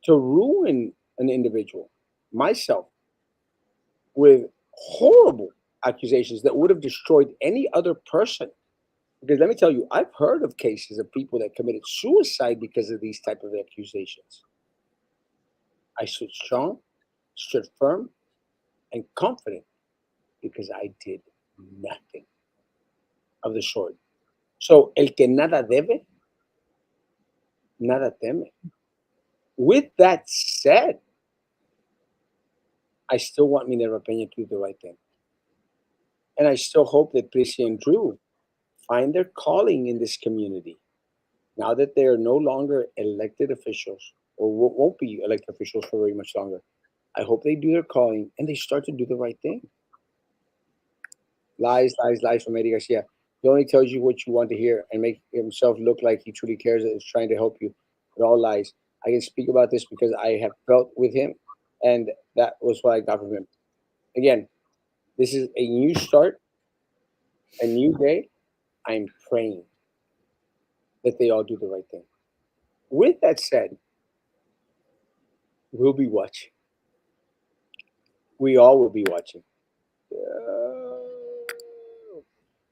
to ruin an individual, myself, with horrible accusations that would have destroyed any other person. Because let me tell you, I've heard of cases of people that committed suicide because of these type of accusations. I stood strong, stood firm, and confident because I did nothing of the sort. So, el que nada debe, nada teme. With that said, I still want Minerva Peña to do the right thing. And I still hope that Prissy and Drew find their calling in this community now that they are no longer elected officials or won't be elected officials for very much longer. I hope they do their calling and they start to do the right thing. Lies, lies, lies from Eddie Garcia. He only tells you what you want to hear and make himself look like he truly cares and is trying to help you. But all lies. I can speak about this because I have felt with him, and that was what I got from him. Again, this is a new start, a new day. I'm praying that they all do the right thing. With that said, we'll be watching. We all will be watching.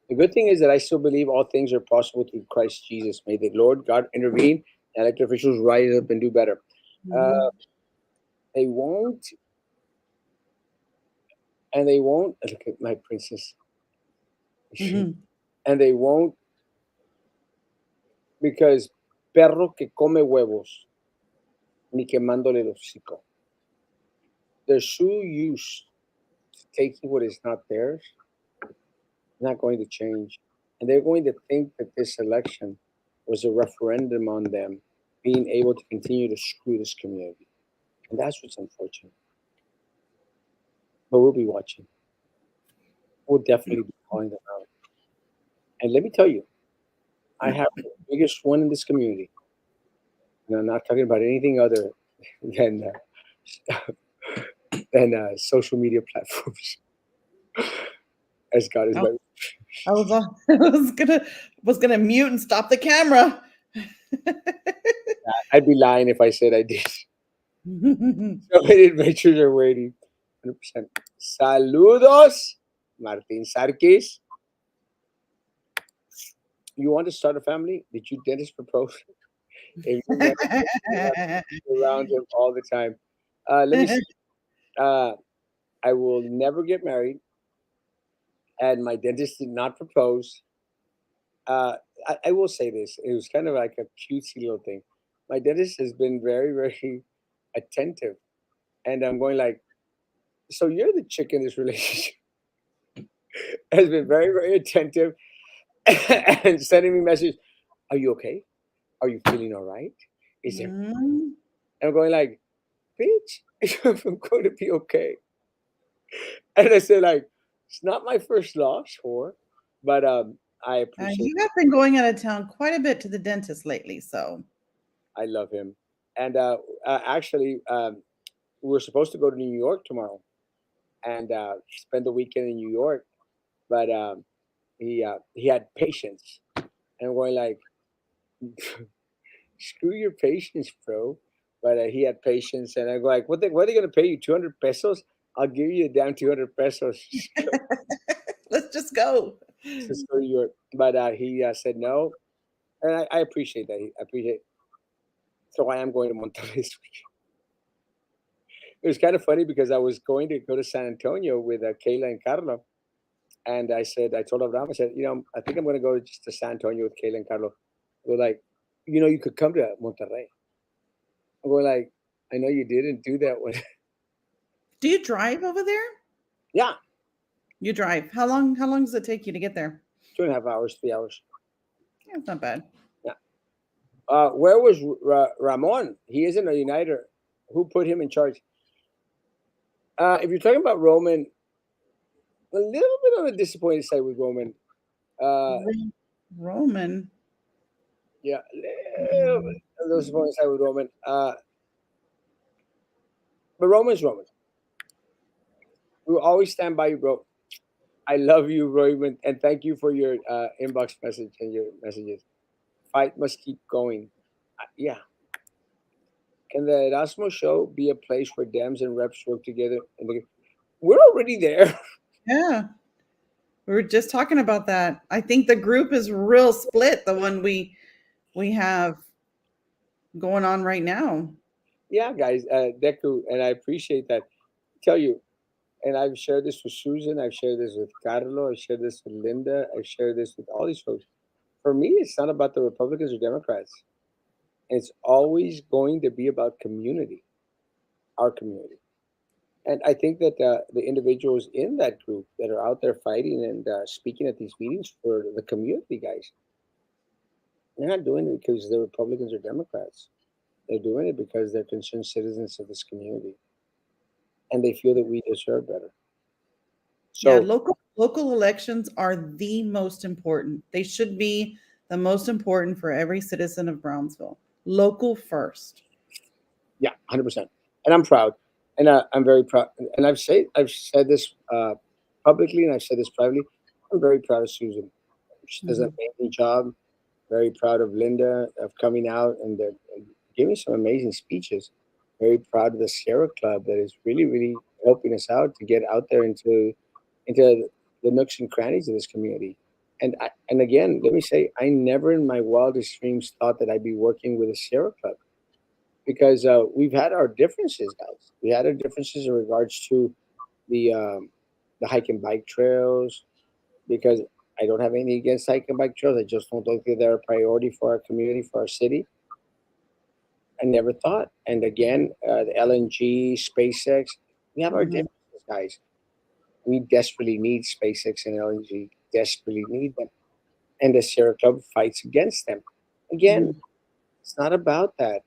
The good thing is that I still believe all things are possible through Christ Jesus. May the Lord God intervene and elected officials rise up and do better. Uh, Mhm, they won't, and they won't. Look at my princess. mhm. And they won't because perro que come huevos, ni quemándole el hocico. They're so used to taking what is not theirs, not going to change. And they're going to think that this election was a referendum on them being able to continue to screw this community. And that's what's unfortunate. But we'll be watching. We'll definitely be calling them out. And let me tell you, I have the biggest one in this community. And I'm not talking about anything other than social media platforms, as God is I my. I was I was gonna mute and stop the camera. I'd be lying if I said I did. So many adventures are waiting. 100%. Saludos, Martin Sarkis. You want to start a family? Did you dentist propose? If you're married, you're not around him all the time. Let me see. Uh, I will never get married, and my dentist did not propose. Uh, I will say this. It was kind of like a cutesy little thing. My dentist has been very, very attentive, and I'm going like, so you're the chick in this relationship. Has been very, very attentive and sending me messages. Are you okay? Are you feeling all right? Is there? Mm, And I'm going like, bitch, I'm going to be okay. And I said like, it's not my first loss, whore, but I appreciate. you have been going out of town quite a bit to the dentist lately, so I love him, and actually, we are supposed to go to New York tomorrow and spend the weekend in New York, but he had patience, and we're like, screw your patience, bro. But he had patience, and I go like, what are they gonna pay you? 200 pesos? I'll give you down 200 pesos. let's just go. Just go to Europe. But he said no, and I appreciate that. I appreciate. So I am going to Monterrey this week. It was kind of funny because I was going to go to San Antonio with Kayla and Carlo, and I told Abraham, I said, I think I'm going to go just to San Antonio with Kayla and Carlo. We're like, you could come to Monterrey. We're like, I know you didn't do that one. Do you drive over there? Yeah, You drive. How long does it take you to get there? 2.5 hours, 3 hours. Yeah, it's not bad. Yeah. Where was Ramon? He isn't a uniter. Who put him in charge? If you're talking about Roman, a little bit on the disappointed side with Roman. Uh, Roman. yeah, a little bit on the disappointed side with Roman. But Roman's Roman. We will always stand by you, bro. I love you, Roman, and thank you for your inbox message and your messages. Fight must keep going. Yeah, Can the Erasmo show be a place where Dems and reps work together? We're already there. Yeah. We were just talking about that. I think the group is real split, the one we have going on right now. Yeah, guys, Deku, and I appreciate that. Tell you, and I've shared this with Susan, I've shared this with Carlo, I've shared this with Linda, I've shared this with all these folks. For me, it's not about the Republicans or Democrats. It's always going to be about community, our community. And I think that the individuals in that group that are out there fighting and speaking at these meetings for the community, guys, they're not doing it because they're Republicans or Democrats. They're doing it because they're concerned citizens of this community and they feel that we deserve better. Yeah, So, local elections are the most important. They should be the most important for every citizen of Brownsville. Local first. yeah, 100%. And I'm proud. And I'm very proud. And I've said this publicly and I've said this privately. I'm very proud of Susan. She does an Mhm, amazing job. Very proud of Linda of coming out and giving some amazing speeches. Very proud of the Sierra Club that is really, really helping us out to get out there into the nooks and crannies of this community. And again, let me say, I never in my wildest dreams thought that I'd be working with a Sierra Club because we've had our differences, guys. We had our differences in regards to the hike and bike trails because I don't have anything against hike and bike trails. I just don't think they're a priority for our community, for our city. I never thought. And again, the LNG, SpaceX, we have our mhm, differences, guys. We desperately need SpaceX and LNG, desperately need them. And the Sierra Club fights against them. Again, mhm. it's not about that.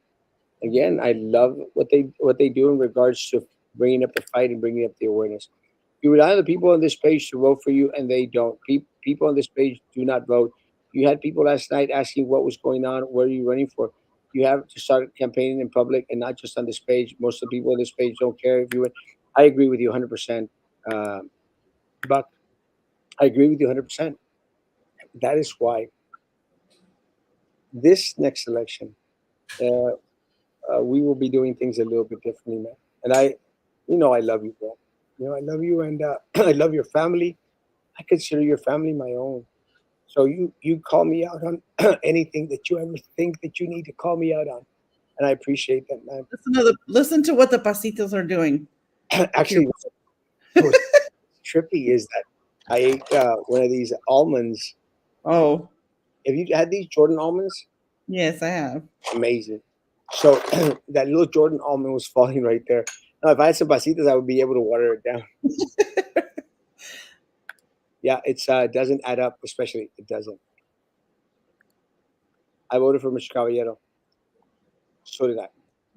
Again, I love what they do in regards to bringing up the fight and bringing up the awareness. You rely on the people on this page to vote for you, and they don't. People on this page do not vote. You had people last night asking what was going on. What are you running for? You have to start campaigning in public and not just on this page. Most of the people on this page don't care if you win. I agree with you 100%. Buck, I agree with you 100%. That is why this next election, uh, we will be doing things a little bit differently, man. And I love you, bro. I love you, and I love your family. I consider your family my own. So you call me out on anything that you ever think that you need to call me out on, and I appreciate that, man. Listen to what the pasitos are doing here. Actually, what's trippy is that I ate one of these almonds. Oh, Have you had these Jordan almonds? yes, I have. Amazing. So that little Jordan almond was falling right there. Now, if I had some pasitas, I would be able to water it down. Yeah, it doesn't add up, especially it doesn't. I voted for Mr. Caballero. So did I. A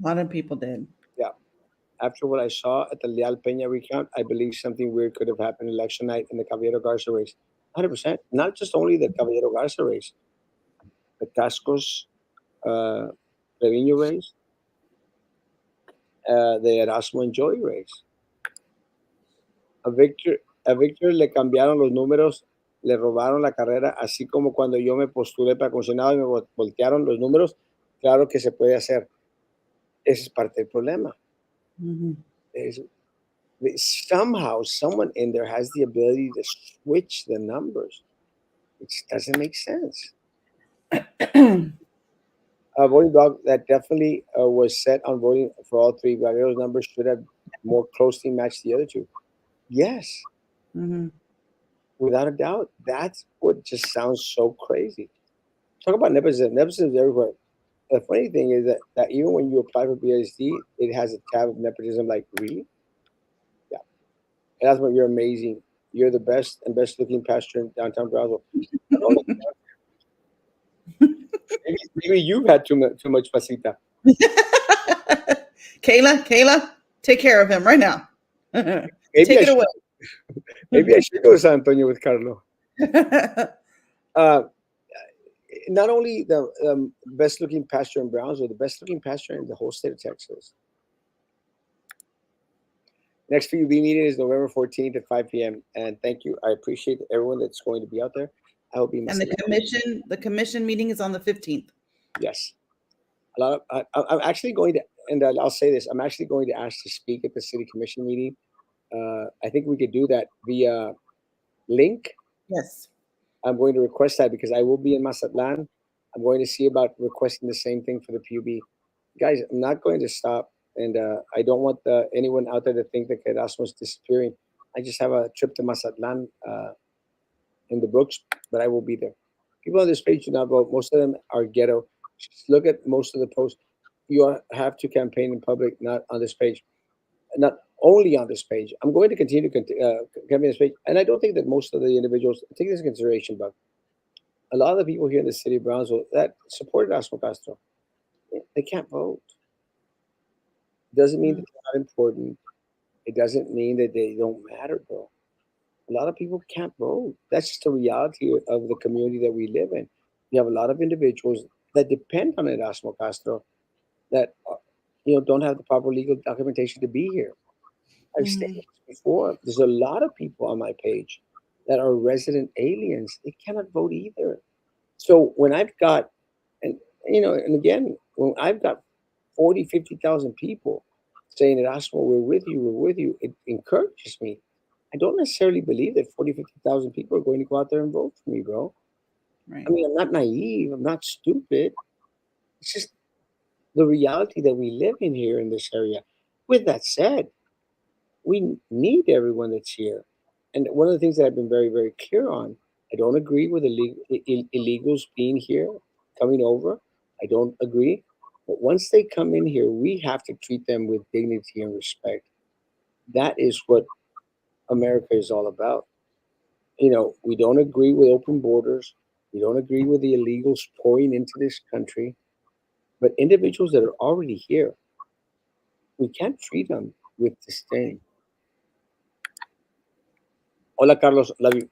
lot of people did. Yeah. After what I saw at the Leal Peña recount, I believe something weird could have happened election night in the Caballero Garza race. 100%. Not just only the Caballero Garza race, the Cascos uh, Treviño race, the Erasmo and Joy race. A Victor, a Victor le cambiaron los números, le robaron la carrera, así como cuando yo me postulé para comisionado y me voltearon los números. Claro que se puede hacer. Ese es parte del problema. Mhm. Es- Somehow, someone in there has the ability to switch the numbers. It doesn't make sense. A voting block that definitely was set on voting for all three. Guerrero's numbers should have more closely matched the other two. Yes, Mhm. without a doubt. That's what just sounds so crazy. Talk about nepotism. Nepotism is everywhere. The funny thing is that even when you apply for BSD, it has a tab of nepotism. Like, really? Yeah. And that's what you're amazing. You're the best and best looking pastor in downtown Brownsville. Not only maybe you've had too much pasita. Kayla, take care of him right now. Maybe Take I it should away. maybe I should go to San Antonio with Carlo. Uh, Not only the best looking pastor in Brownsville, the best looking pastor in the whole state of Texas. Next PUB meeting is November 14th at 5 p.m. And thank you. I appreciate everyone that's going to be out there. I will be And missing. the commission meeting is on the 15th. Yes. A lot of, I'm actually going to and I'll say this: I'm actually going to ask to speak at the city commission meeting. I think we could do that via link. Yes. I'm going to request that because I will be in Mazatlan. I'm going to see about requesting the same thing for the PUB. Guys, I'm not going to stop, and I don't want anyone out there to think that Erasmo is disappearing. I just have a trip to Mazatlan in the books, but I will be there. People on this page do not vote. Most of them are ghetto. Just look at most of the posts. Have to campaign in public, not on this page. Not only on this page. I'm going to continue to campaign this page, and I don't think that most of the individuals take this into consideration, but a lot of the people here in the city of Brownsville that supported Erasmo Castro, they can't vote. Doesn't mean Mm, that they're not important. It doesn't mean that they don't matter, bro. A lot of people can't vote. That's just the reality of the community that we live in. You have a lot of individuals that depend on Erasmo Castro that don't have the proper legal documentation to be here. I've stated mm, this before. There's a lot of people on my page that are resident aliens. They cannot vote either. So when I've got, and and again, when I've got 40, 50,000 people saying that Erasmo, we're with you, it encourages me. I don't necessarily believe that 40, 50,000 people are going to go out there and vote for me, bro. I right. mean, I'm not naive. I'm not stupid. It's just the reality that we live in here in this area. With that said, we need everyone that's here. And one of the things that I've been very, very clear on, I don't agree with illegals being here, coming over. I don't agree. But once they come in here, we have to treat them with dignity and respect. That is what America is all about. We don't agree with open borders. We don't agree with the illegals pouring into this country. But individuals that are already here, we can't treat them with disdain. Hola, Carlos. Love you.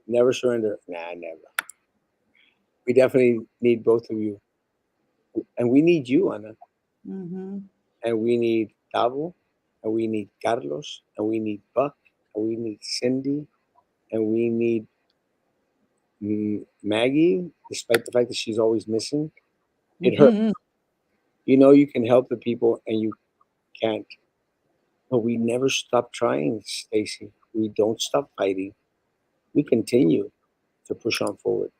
Never surrender. Nah, never. We definitely need both of you. And we need you, Anna. Hmm. And we need Tavo. And we need Carlos. And we need Buck. And we need Cindy. And we need Maggie, despite the fact that she's always missing. It hurts. Hmm. You can help the people and you can't. But we never stop trying, Stacy. We don't stop fighting. We continue to push on forward.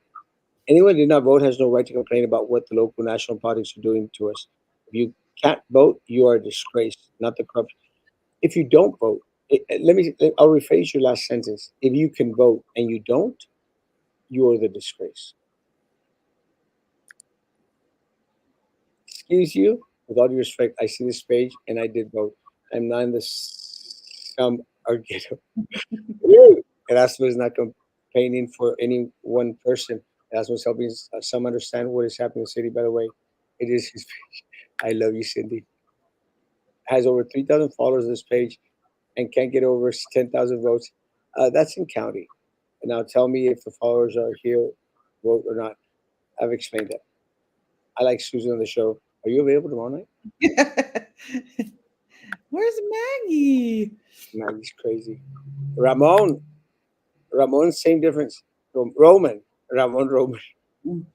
Anyone who did not vote has no right to complain about what the local national parties are doing to us. If you can't vote, you are a disgrace, not the corruption. If you don't vote, I'll rephrase your last sentence. If you can vote and you don't, you are the disgrace. Excuse you, with all due respect, I see this page and I did vote. I'm not in the some are ghetto. Erasmus is not campaigning for any one person. Erasmus is helping some understand what is happening in the city. By the way, it is his page. I love you, Cindy. Has over 3,000 followers on this page and can't get over 10,000 votes. That's in county. And now tell me if the followers are here, vote or not. I've explained that. I like Susan on the show. Are you available tomorrow night? Where's Maggie? Maggie's crazy. Ramon, Ramon, same difference. Roman, Roman. Mm.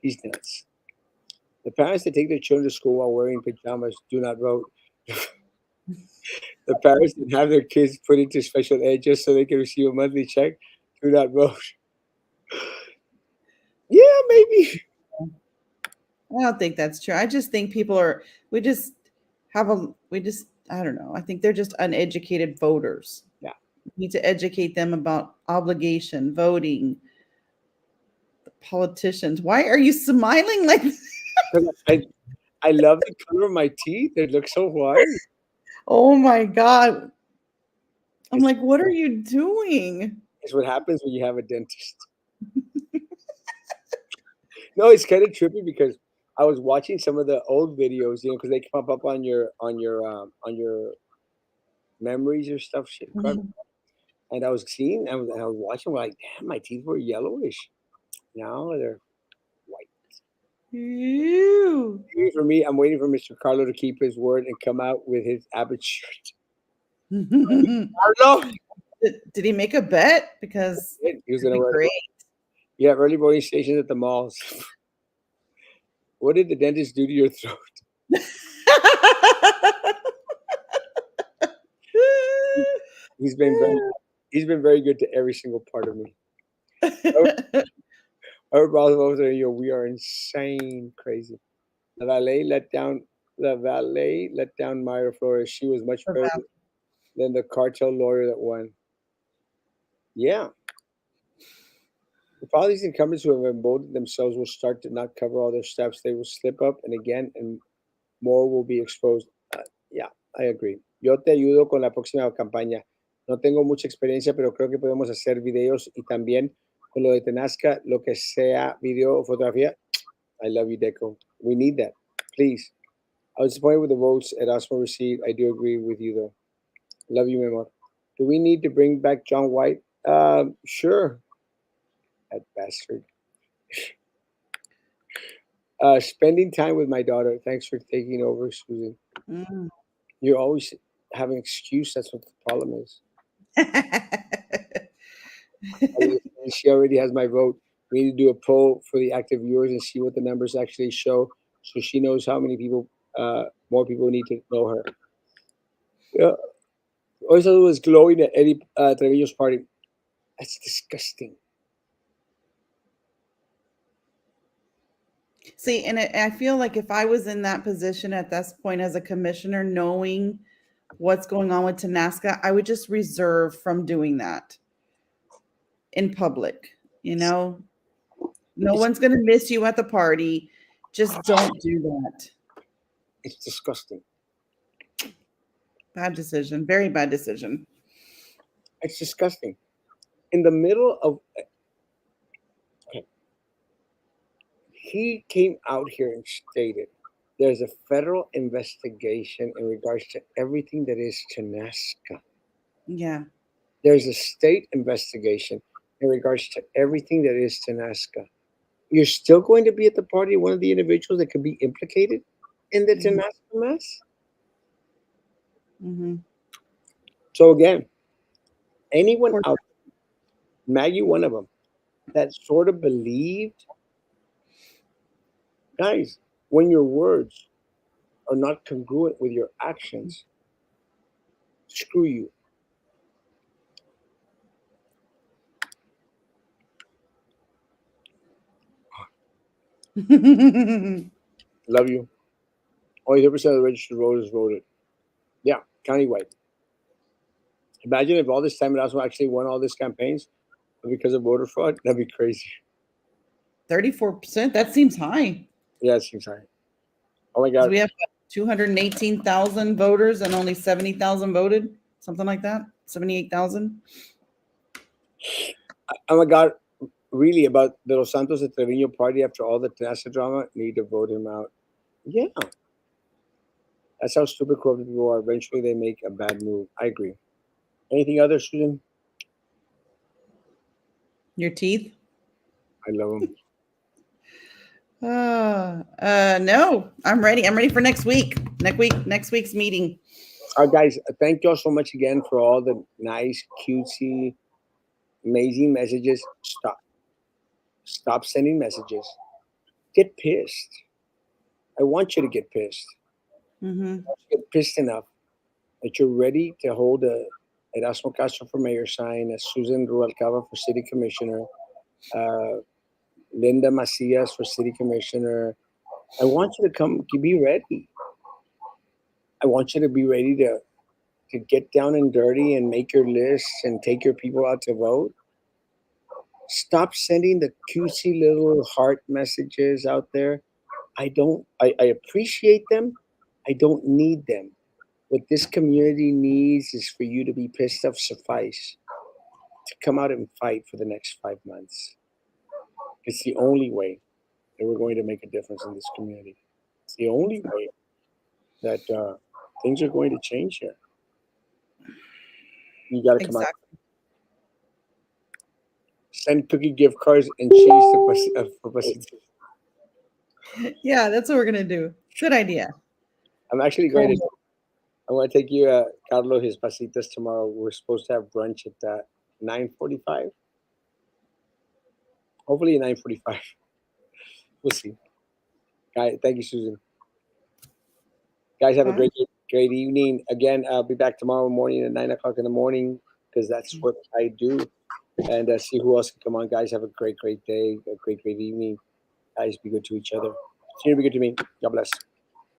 He's nuts. The parents that take their children to school while wearing pajamas do not vote. The parents that have their kids put into special ed just so they can receive a monthly check do not vote. Yeah, maybe. I don't think that's true. I just think people are, we just we just, I don't know. I think they're just uneducated voters. Yeah. We need to educate them about obligation, voting, politicians. Why are you smiling like this? 'Cause I love the color of my teeth. They look so white. Oh my God. I'm It's, like, what are you doing? it's what happens when you have a dentist. No, it's kind of trippy because I was watching some of the old videos, because they pop up on your memories or stuff, shit, crap. Mhm. And I was watching, like, damn, my teeth were yellowish. Now they're white. Ew. I'm waiting for Mr. Carlo to keep his word and come out with his Abbott shirt. did, Carlo, did he make a bet? Because he was that'd gonna be wear. great. You have early voting stations at the malls. What did the dentist do to your throat? He's been very he's been very good to every single part of me. Our, our brother over there, we are insane crazy. The valet let down the valet let down Myra Flores. She was much better than the cartel lawyer that won. Yeah. If all these incumbents who have emboldened themselves will start to not cover all their steps, they will slip up and again, and more will be exposed. Yeah, I agree. Yo te ayudo con la próxima campaña. No tengo mucha experiencia, pero creo que podemos hacer videos y también con lo de Tenazca, lo que sea video o fotografía. I love you, Deco. We need that. Please. I was disappointed with the votes Erasmo received. I do agree with you, though. Love you, Memo. Do we need to bring back John White? Sure. That bastard. Spending time with my daughter. Thanks for taking over, Susan. Mm. You always have an excuse. That's what the problem is. She already has my vote. We need to do a poll for the active viewers and see what the numbers actually show, so she knows how many people, more people need to know her. Yeah. Always thought it was glowing at Eddie Treviño's party. That's disgusting. See, and I feel like if I was in that position at this point as a commissioner, knowing what's going on with Tanasca, I would just reserve from doing that in public. No It's, one's going to miss you at the party. Just don't do that. it's disgusting. Bad decision. Very bad decision. It's disgusting. In the middle of, okay, he came out here and stated there's a federal investigation in regards to everything that is Tanasca. Yeah. There's a state investigation in regards to everything that is Tanasca. You're still going to be at the party, one of the individuals that could be implicated in the Mm-hmm. Tanasca mess? Mm-hmm. So again, anyone Poor- out, Maggie, one of them, that sort of believed, guys, when your words are not congruent with your actions, screw you. Love you. Only 30% of the registered voters voted. Yeah, countywide. Imagine if all this time Erasmo actually won all these campaigns because of voter fraud. That'd be crazy. 34%. That seems high. Yeah, it seems high. Oh my Because God. we have 218,000 voters and only 70,000 voted. Something like that. 78,000. Oh my God. Really, about the Los Santos de Trevino party after all the Tenasa drama, need to vote him out. Yeah. That's how stupid corrupt people are. Eventually, they make a bad move. I agree. Anything other, Susan? Your teeth? I love them. No, I'm ready. I'm ready for next week. Next week's meeting. Guys, thank you all so much again for all the nice, cutesy, amazing messages. Stop. Stop sending messages. Get pissed. I want you to get pissed. Mm-hmm. Get pissed enough that you're ready to hold a Erasmo Castro for mayor sign, a Susan Rubalcaba for city commissioner, uh, Linda Macias for city commissioner. I want you to come, to be ready. I want you to be ready to get down and dirty and make your lists and take your people out to vote. Stop sending the cutesy little heart messages out there. I appreciate them. I don't need them. What this community needs is for you to be pissed off, suffice, to come out and fight for the next 5 months. It's the only way that we're going to make a difference in this community. It's the only way that things are going to change here. You got to come out. Exactly. Send cookie gift cards and cheese for Pasitos. Yeah, that's what we're gonna do. Good idea. I'm actually going to. I want to take you, Carlos, his pasitas tomorrow. We're supposed to have brunch at 9:45. Hopefully 9:45. We'll see. Guys, thank you, Susan. Guys, have a Bye. great day. Great evening. Again, I'll be back tomorrow morning at 9 o'clock in the morning because that's what I do. And see who else can come on, guys. Have a great, great day, a great, great evening. Guys, be good to each other. Continue to be good to me. God bless.